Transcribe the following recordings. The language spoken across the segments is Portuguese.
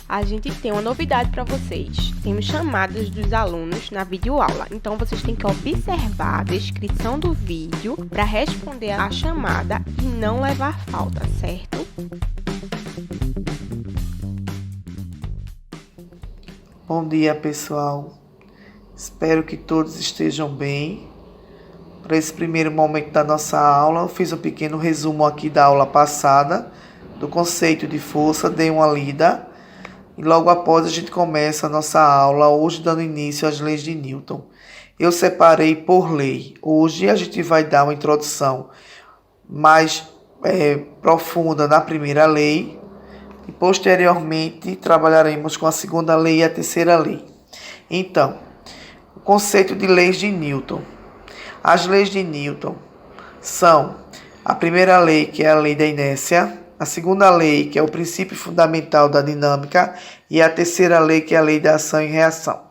A gente tem uma novidade para vocês. Temos chamadas dos alunos na videoaula. Então, vocês têm que observar a descrição do vídeo para responder a chamada e não levar falta, certo? Bom dia, pessoal. Espero que todos estejam bem. Para esse primeiro momento da nossa aula, eu fiz um pequeno resumo aqui da aula passada, do conceito de força, dei uma lida. E logo após a gente começa a nossa aula, hoje dando início às leis de Newton. Eu separei por lei. Hoje a gente vai dar uma introdução mais profunda na primeira lei e posteriormente trabalharemos com a segunda lei e a terceira lei. Então, o conceito de leis de Newton. As leis de Newton são a primeira lei, que é a lei da inércia, a segunda lei, que é o princípio fundamental da dinâmica, e a terceira lei, que é a lei da ação e reação.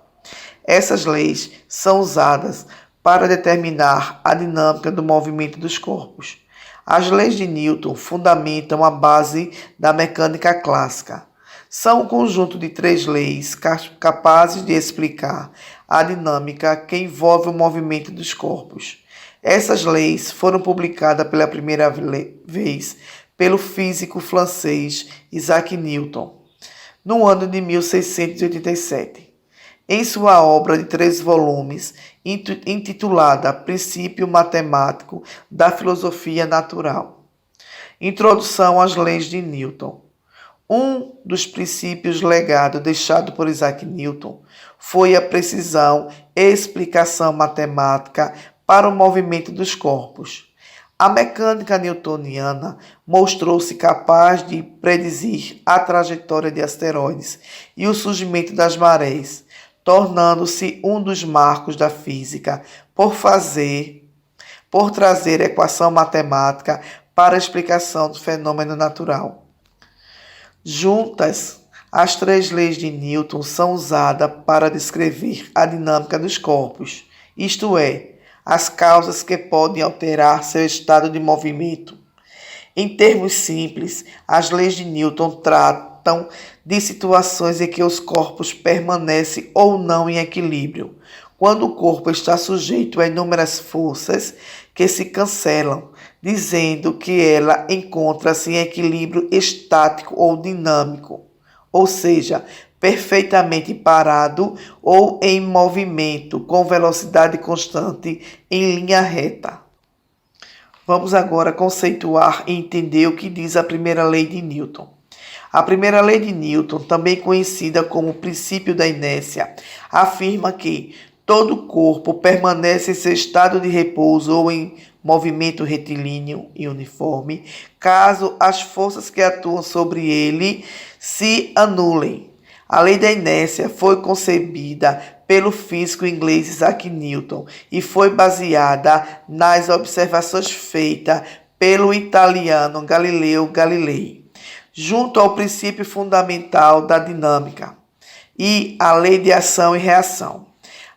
Essas leis são usadas para determinar a dinâmica do movimento dos corpos. As leis de Newton fundamentam a base da mecânica clássica. São um conjunto de 3 leis capazes de explicar a dinâmica que envolve o movimento dos corpos. Essas leis foram publicadas pela primeira vez pelo físico francês Isaac Newton, no ano de 1687, em sua obra de 3 volumes, intitulada Princípio Matemático da Filosofia Natural. Introdução às leis de Newton. Um dos princípios legados deixado por Isaac Newton foi a precisão e explicação matemática para o movimento dos corpos. A mecânica newtoniana mostrou-se capaz de predizer a trajetória de asteroides e o surgimento das marés, tornando-se um dos marcos da física por trazer equação matemática para a explicação do fenômeno natural. Juntas, as 3 leis de Newton são usadas para descrever a dinâmica dos corpos, isto é, as causas que podem alterar seu estado de movimento. Em termos simples, as leis de Newton tratam de situações em que os corpos permanecem ou não em equilíbrio, quando o corpo está sujeito a inúmeras forças que se cancelam, dizendo que ela encontra-se em equilíbrio estático ou dinâmico, ou seja, perfeitamente parado ou em movimento com velocidade constante em linha reta. Vamos agora conceituar e entender o que diz a primeira lei de Newton. A primeira lei de Newton, também conhecida como princípio da inércia, afirma que todo corpo permanece em seu estado de repouso ou em movimento retilíneo e uniforme, caso as forças que atuam sobre ele se anulem. A lei da inércia foi concebida pelo físico inglês Isaac Newton e foi baseada nas observações feitas pelo italiano Galileu Galilei, junto ao princípio fundamental da dinâmica e a lei de ação e reação.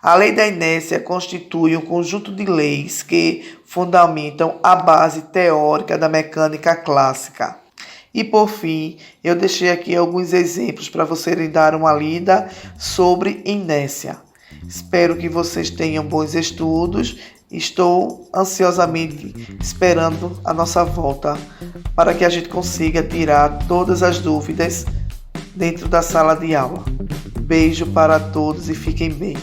A lei da inércia constitui um conjunto de leis que fundamentam a base teórica da mecânica clássica. E por fim, eu deixei aqui alguns exemplos para vocês dar uma lida sobre inércia. Espero que vocês tenham bons estudos. Estou ansiosamente esperando a nossa volta para que a gente consiga tirar todas as dúvidas dentro da sala de aula. Beijo para todos e fiquem bem.